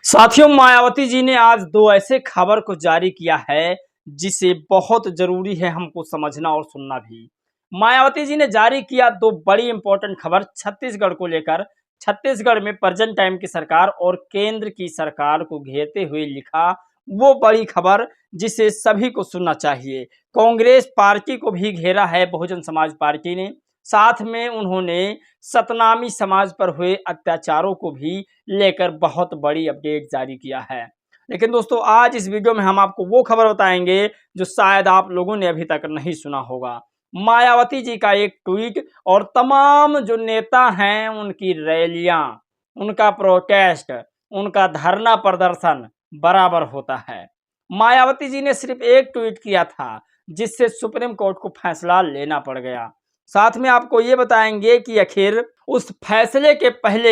साथियों, मायावती जी ने आज दो ऐसे खबर को जारी किया है जिसे बहुत जरूरी है हमको समझना और सुनना भी। मायावती जी ने जारी किया दो बड़ी इंपॉर्टेंट खबर छत्तीसगढ़ को लेकर। छत्तीसगढ़ में प्रेजेंट टाइम की सरकार और केंद्र की सरकार को घेरते हुए लिखा वो बड़ी खबर जिसे सभी को सुनना चाहिए। कांग्रेस पार्टी को भी घेरा है बहुजन समाज पार्टी ने। साथ में उन्होंने सतनामी समाज पर हुए अत्याचारों को भी लेकर बहुत बड़ी अपडेट जारी किया है। लेकिन दोस्तों, आज इस वीडियो में हम आपको वो खबर बताएंगे जो शायद आप लोगों ने अभी तक नहीं सुना होगा। मायावती जी का एक ट्वीट और तमाम जो नेता हैं उनकी रैलियां, उनका प्रोटेस्ट, उनका धरना प्रदर्शन बराबर होता है। मायावती जी ने सिर्फ एक ट्वीट किया था जिससे सुप्रीम कोर्ट को फैसला लेना पड़ गया। साथ में आपको ये बताएंगे कि आखिर उस फैसले के पहले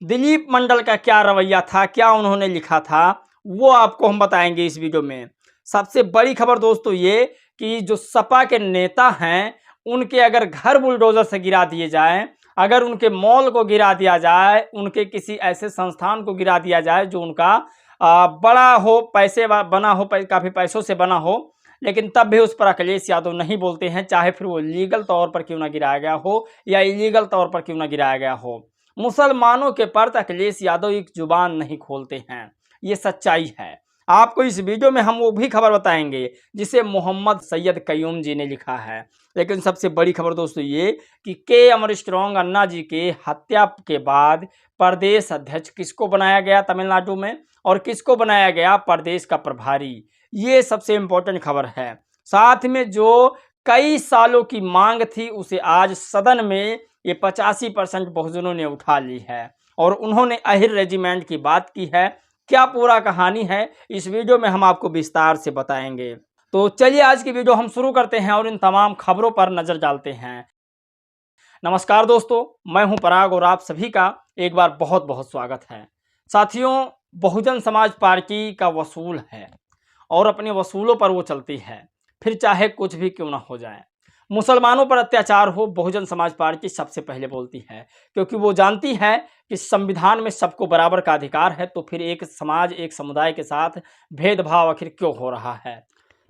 दिलीप मंडल का क्या रवैया था, क्या उन्होंने लिखा था, वो आपको हम बताएंगे इस वीडियो में। सबसे बड़ी खबर दोस्तों ये कि जो सपा के नेता हैं उनके अगर घर बुलडोजर से गिरा दिए जाएं, अगर उनके मॉल को गिरा दिया जाए, उनके किसी ऐसे संस्थान को गिरा दिया जाए जो उनका बड़ा हो, पैसे बना हो, काफ़ी पैसों से बना हो, लेकिन तब भी उस पर अखिलेश यादव नहीं बोलते हैं, चाहे फिर वो लीगल तौर पर क्यों ना गिराया गया हो या इलीगल तौर पर क्यों ना गिराया गया हो। मुसलमानों के प्रति अखिलेश यादव एक जुबान नहीं खोलते हैं, ये सच्चाई है। आपको इस वीडियो में हम वो भी खबर बताएंगे जिसे मोहम्मद सैयद कयूम जी ने लिखा है। लेकिन सबसे बड़ी खबर दोस्तों ये कि के अमर स्ट्रॉन्ग अन्ना जी के हत्या के बाद प्रदेश अध्यक्ष किसको बनाया गया तमिलनाडु में, और किसको बनाया गया प्रदेश का प्रभारी, ये सबसे इंपॉर्टेंट खबर है। साथ में जो कई सालों की मांग थी उसे आज सदन में ये 85% बहुजनों ने उठा ली है और उन्होंने अहिर रेजिमेंट की बात की है। क्या पूरा कहानी है इस वीडियो में हम आपको विस्तार से बताएंगे। तो चलिए आज की वीडियो हम शुरू करते हैं और इन तमाम खबरों पर नजर डालते हैं। नमस्कार दोस्तों, मैं हूं पराग और आप सभी का एक बार बहुत बहुत स्वागत है। साथियों, बहुजन समाज पार्टी का वसूल है और अपने वसूलों पर वो चलती है, फिर चाहे कुछ भी क्यों ना हो जाए। मुसलमानों पर अत्याचार हो, बहुजन समाज पार्टी सबसे पहले बोलती है, क्योंकि वो जानती है कि संविधान में सबको बराबर का अधिकार है, तो फिर एक समाज, एक समुदाय के साथ भेदभाव आखिर क्यों हो रहा है।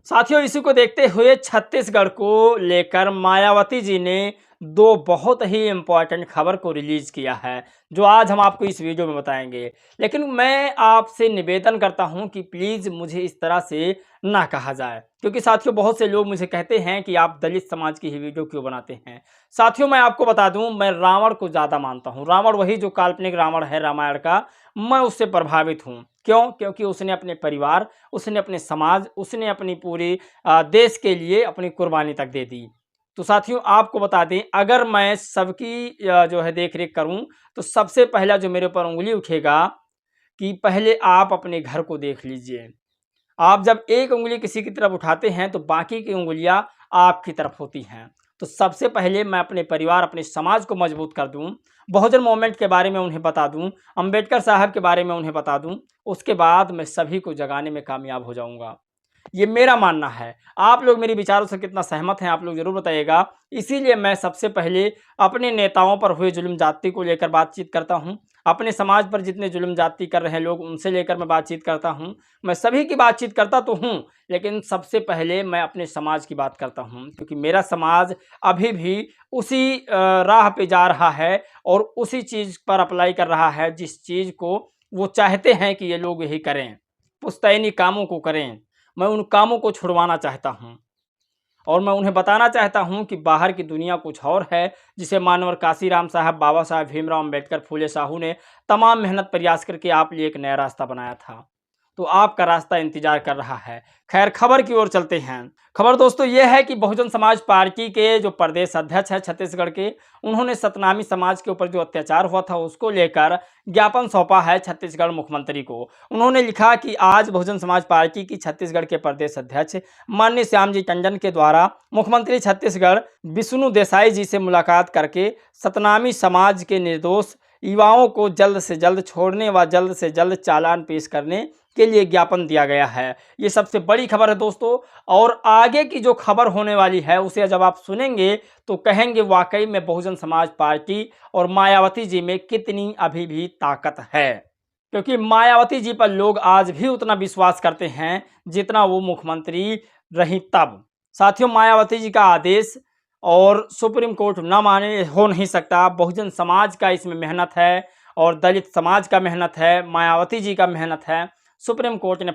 साथियों, इसी को देखते हुए छत्तीसगढ़ को लेकर मायावती जी ने दो बहुत ही इम्पोर्टेंट खबर को रिलीज किया है जो आज हम आपको इस वीडियो में बताएंगे। लेकिन मैं आपसे निवेदन करता हूं कि प्लीज़ मुझे इस तरह से ना कहा जाए, क्योंकि साथियों बहुत से लोग मुझे कहते हैं कि आप दलित समाज की ही वीडियो क्यों बनाते हैं। साथियों, मैं आपको बता दूं, मैं रावण को ज़्यादा मानता हूं। रावण वही जो काल्पनिक रावण है रामायण का, मैं उससे प्रभावित हूँ। क्यों? क्योंकि उसने अपने परिवार, उसने अपने समाज, उसने अपनी पूरी देश के लिए अपनी कुर्बानी तक दे दी। तो साथियों आपको बता दें, अगर मैं सबकी जो है देख रेख करूं तो सबसे पहला जो मेरे ऊपर उंगली उठेगा कि पहले आप अपने घर को देख लीजिए। आप जब एक उंगली किसी की तरफ उठाते हैं तो बाकी की उंगलियां आपकी तरफ होती हैं। तो सबसे पहले मैं अपने परिवार, अपने समाज को मजबूत कर दूं, बहुजन मूवमेंट के बारे में उन्हें बता दूं, अंबेडकर साहब के बारे में उन्हें बता दूं, उसके बाद मैं सभी को जगाने में कामयाब हो जाऊंगा। ये मेरा मानना है। आप लोग मेरे विचारों से कितना सहमत हैं आप लोग ज़रूर बताइएगा। इसीलिए मैं सबसे पहले अपने नेताओं पर हुए जुल्म जाति को लेकर बातचीत करता हूं। अपने समाज पर जितने जुल्म जाति कर रहे हैं लोग, उनसे लेकर मैं बातचीत करता हूं। मैं सभी की बातचीत करता तो हूं, लेकिन सबसे पहले मैं अपने समाज की बात करता हूं, क्योंकि मेरा समाज अभी भी उसी राह पे जा रहा है और उसी चीज़ पर अप्लाई कर रहा है जिस चीज़ को वो चाहते हैं कि ये लोग यही करें, पुश्तैनी कामों को करें। मैं उन कामों को छुड़वाना चाहता हूं और मैं उन्हें बताना चाहता हूं कि बाहर की दुनिया कुछ और है, जिसे मानवर काशीराम साहब, बाबा साहब भीमराव अंबेडकर, फूले साहू ने तमाम मेहनत प्रयास करके आप लिए एक नया रास्ता बनाया था। तो आपका रास्ता इंतजार कर रहा है। खैर, खबर की ओर चलते हैं। खबर दोस्तों यह है कि बहुजन समाज पार्टी के जो प्रदेश अध्यक्ष है छत्तीसगढ़ के, उन्होंने सतनामी समाज के ऊपर जो अत्याचार हुआ था उसको लेकर ज्ञापन सौंपा है छत्तीसगढ़ मुख्यमंत्री को। उन्होंने लिखा कि आज बहुजन समाज पार्टी की छत्तीसगढ़ के प्रदेश अध्यक्ष माननीय श्यामजी टंडन के द्वारा मुख्यमंत्री छत्तीसगढ़ विष्णु देसाई जी से मुलाकात करके सतनामी समाज के निर्दोष युवाओं को जल्द से जल्द छोड़ने व जल्द से जल्द चालान पेश करने के लिए ज्ञापन दिया गया है। ये सबसे बड़ी खबर है दोस्तों, और आगे की जो खबर होने वाली है उसे जब आप सुनेंगे तो कहेंगे वाकई में बहुजन समाज पार्टी और मायावती जी में कितनी अभी भी ताकत है। क्योंकि मायावती जी पर लोग आज भी उतना विश्वास करते हैं जितना वो मुख्यमंत्री रही तब। साथियों, मायावती जी का आदेश और सुप्रीम कोर्ट ना माने हो नहीं सकता। बहुजन समाज का इसमें मेहनत है और दलित समाज का मेहनत है, मायावती जी का मेहनत है। सुप्रीम कोर्ट ने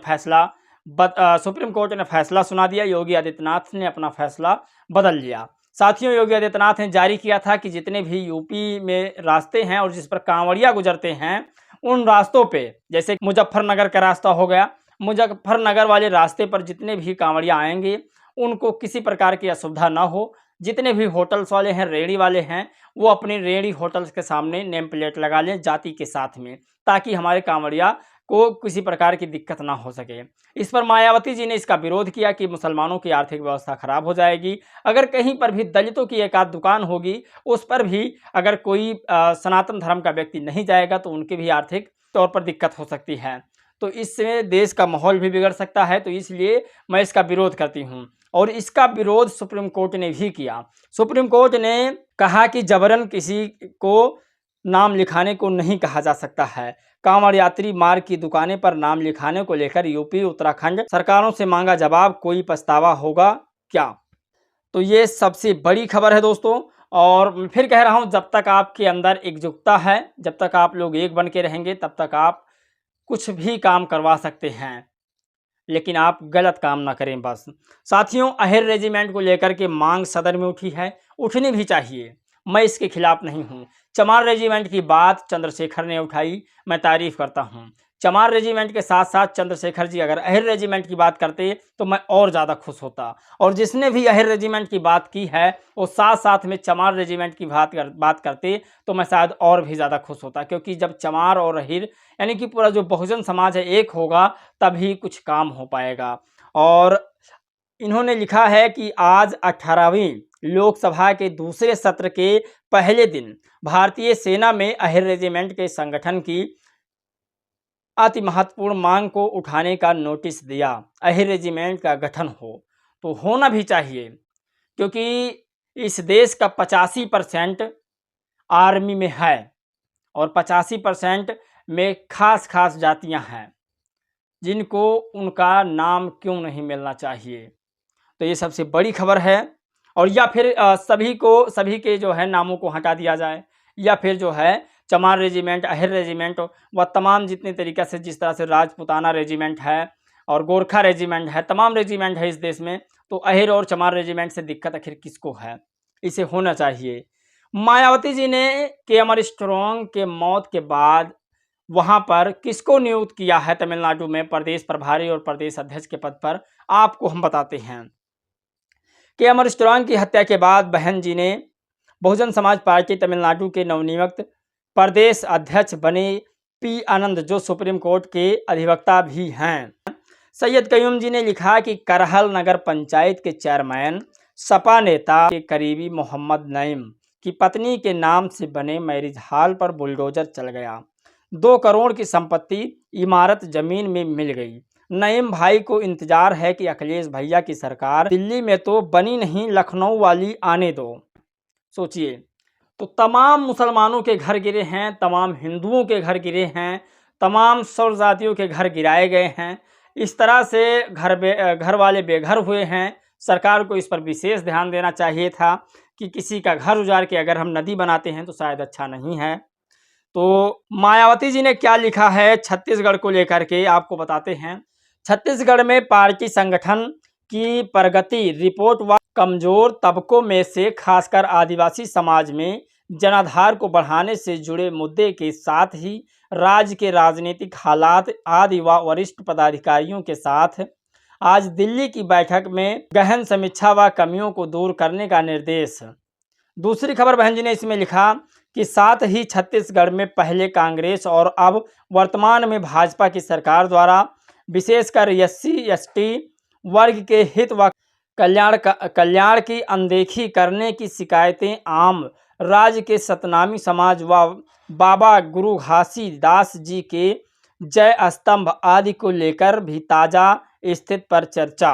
फैसला सुना दिया। योगी आदित्यनाथ ने अपना फैसला बदल लिया। साथियों, योगी आदित्यनाथ ने जारी किया था कि जितने भी यूपी में रास्ते हैं और जिस पर कांवड़िया गुजरते हैं, उन रास्तों पे, जैसे मुजफ्फरनगर का रास्ता हो गया, मुजफ्फरनगर वाले रास्ते पर जितने भी कांवड़िया आएंगे उनको किसी प्रकार की असुविधा ना हो। जितने भी होटल्स वाले हैं, रेहड़ी वाले हैं, वो अपनी रेहड़ी होटल्स के सामने नेम प्लेट लगा लें जाति के साथ में, ताकि हमारे कांवड़िया को किसी प्रकार की दिक्कत ना हो सके। इस पर मायावती जी ने इसका विरोध किया कि मुसलमानों की आर्थिक व्यवस्था खराब हो जाएगी। अगर कहीं पर भी दलितों की एक आध दुकान होगी, उस पर भी अगर कोई सनातन धर्म का व्यक्ति नहीं जाएगा तो उनकी भी आर्थिक तौर पर दिक्कत हो सकती है। तो इससे देश का माहौल भी बिगड़ सकता है। तो इसलिए मैं इसका विरोध करती हूँ। और इसका विरोध सुप्रीम कोर्ट ने भी किया। सुप्रीम कोर्ट ने कहा कि जबरन किसी को नाम लिखाने को नहीं कहा जा सकता है। कांवड़ यात्री मार्ग की दुकानें पर नाम लिखाने को लेकर यूपी उत्तराखंड सरकारों से मांगा जवाब, कोई पछतावा होगा क्या? तो ये सबसे बड़ी खबर है दोस्तों। और मैं फिर कह रहा हूं, जब तक आपके अंदर एकजुटता है, जब तक आप लोग एक बन के रहेंगे, तब तक आप कुछ भी काम करवा सकते हैं। लेकिन आप गलत काम ना करें बस। साथियों, अहिर रेजिमेंट को लेकर के मांग सदन में उठी है, उठनी भी चाहिए। मैं इसके खिलाफ नहीं हूँ। चमार रेजिमेंट की बात चंद्रशेखर ने उठाई, मैं तारीफ करता हूँ। चमार रेजिमेंट के साथ साथ चंद्रशेखर जी अगर अहिर रेजिमेंट की बात करते तो मैं और ज़्यादा खुश होता। और जिसने भी अहिर रेजिमेंट की बात की है वो साथ साथ में चमार रेजिमेंट की बात करते तो मैं शायद और भी ज़्यादा खुश होता। क्योंकि जब चमार और अहिर यानी कि पूरा जो बहुजन समाज है एक होगा, तभी कुछ काम हो पाएगा। और इन्होंने लिखा है कि आज 18वीं लोकसभा के दूसरे सत्र के पहले दिन भारतीय सेना में अहिर रेजिमेंट के संगठन की अति महत्वपूर्ण मांग को उठाने का नोटिस दिया। अहिर रेजिमेंट का गठन हो तो होना भी चाहिए, क्योंकि इस देश का 85% आर्मी में है और 85% में खास खास जातियां हैं जिनको उनका नाम क्यों नहीं मिलना चाहिए। तो ये सबसे बड़ी खबर है। और या फिर सभी के जो है नामों को हटा दिया जाए, या फिर जो है चमार रेजिमेंट, अहिर रेजिमेंट व तमाम जितने तरीक़े से, जिस तरह से राजपुताना रेजिमेंट है और गोरखा रेजिमेंट है, तमाम रेजिमेंट है इस देश में, तो अहिर और चमार रेजिमेंट से दिक्कत आखिर किसको है? इसे होना चाहिए। मायावती जी ने के स्ट्रॉन्ग के मौत के बाद वहां पर किसको नियुक्त किया है तमिलनाडु में प्रदेश प्रभारी और प्रदेश अध्यक्ष के पद पर, आपको हम बताते हैं। के स्ट्रॉन्ग की हत्या के बाद बहन जी ने बहुजन समाज पार्टी तमिलनाडु के नवनियुक्त प्रदेश अध्यक्ष बने पी आनंद, जो सुप्रीम कोर्ट के अधिवक्ता भी हैं। सैयद कयूम जी ने लिखा कि करहल नगर पंचायत के चेयरमैन सपा नेता के करीबी मोहम्मद नईम की पत्नी के नाम से बने मैरिज हॉल पर बुलडोजर चल गया। 2 करोड़ की संपत्ति इमारत जमीन में मिल गई। नईम भाई को इंतजार है कि अखिलेश भैया की सरकार दिल्ली में तो बनी नहीं, लखनऊ वाली आने दो। सोचिए, तो तमाम मुसलमानों के घर गिरे हैं, तमाम हिंदुओं के घर गिरे हैं, तमाम सौर जातियों के घर गिराए गए हैं। इस तरह से घर वाले बेघर हुए हैं। सरकार को इस पर विशेष ध्यान देना चाहिए था कि किसी का घर उजाड़ के अगर हम नदी बनाते हैं तो शायद अच्छा नहीं है। तो मायावती जी ने क्या लिखा है छत्तीसगढ़ को लेकर के, आपको बताते हैं। छत्तीसगढ़ में पार्टी संगठन की प्रगति रिपोर्ट व कमजोर तबकों में से खासकर आदिवासी समाज में जनाधार को बढ़ाने से जुड़े मुद्दे के साथ ही राज्य के राजनीतिक हालात आदि व वरिष्ठ पदाधिकारियों के साथ आज दिल्ली की बैठक में गहन समीक्षा व कमियों को दूर करने का निर्देश। दूसरी खबर बहन जी ने इसमें लिखा कि साथ ही छत्तीसगढ़ में पहले कांग्रेस और अब वर्तमान में भाजपा की सरकार द्वारा विशेषकर SC/ST वर्ग के हित व कल्याण की अनदेखी करने की शिकायतें आम राज्य के सतनामी समाज व बाबा गुरु घासीदास जी के जय स्तंभ आदि को लेकर भी ताज़ा स्थिति पर चर्चा।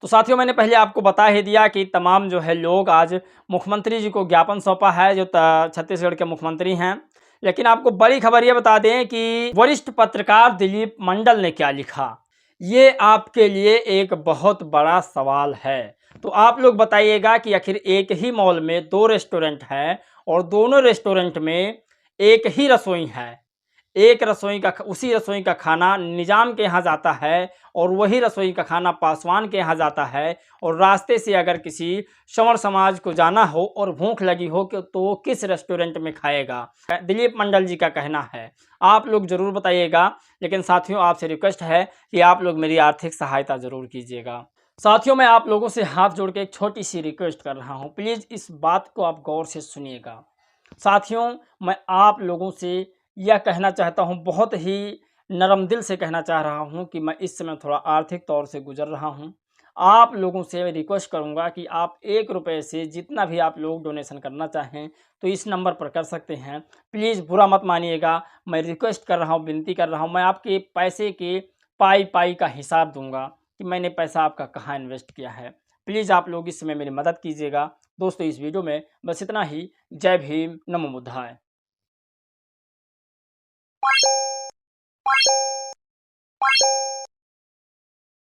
तो साथियों, मैंने पहले आपको बता ही दिया कि तमाम जो है लोग आज मुख्यमंत्री जी को ज्ञापन सौंपा है, जो छत्तीसगढ़ के मुख्यमंत्री हैं। लेकिन आपको बड़ी खबर ये बता दें कि वरिष्ठ पत्रकार दिलीप मंडल ने क्या लिखा, ये आपके लिए एक बहुत बड़ा सवाल है। तो आप लोग बताइएगा कि आखिर एक ही मॉल में 2 रेस्टोरेंट हैं और दोनों रेस्टोरेंट में एक ही रसोई है। एक रसोई का उसी रसोई का खाना निजाम के यहाँ जाता है और वही रसोई का खाना पासवान के यहाँ जाता है, और रास्ते से अगर किसी संवर समाज को जाना हो और भूख लगी हो तो वो किस रेस्टोरेंट में खाएगा। दिलीप मंडल जी का कहना है, आप लोग ज़रूर बताइएगा। लेकिन साथियों, आपसे रिक्वेस्ट है कि आप लोग मेरी आर्थिक सहायता ज़रूर कीजिएगा। साथियों, मैं आप लोगों से हाथ जोड़ के एक छोटी सी रिक्वेस्ट कर रहा हूँ, प्लीज़ इस बात को आप गौर से सुनिएगा। साथियों, मैं आप लोगों से यह कहना चाहता हूँ, बहुत ही नरम दिल से कहना चाह रहा हूँ कि मैं इस समय थोड़ा आर्थिक तौर से गुजर रहा हूँ। आप लोगों से रिक्वेस्ट करूँगा कि आप 1 रुपये से जितना भी आप लोग डोनेशन करना चाहें तो इस नंबर पर कर सकते हैं। प्लीज़ बुरा मत मानिएगा, मैं रिक्वेस्ट कर रहा हूँ, विनती कर रहा हूँ। मैं आपके पैसे के पाई का हिसाब दूंगा कि मैंने पैसा आपका कहाँ इन्वेस्ट किया है। प्लीज़ आप लोग इस समय मेरी मदद कीजिएगा। दोस्तों, इस वीडियो में बस इतना ही। जय भीम, नमो बुद्धाय।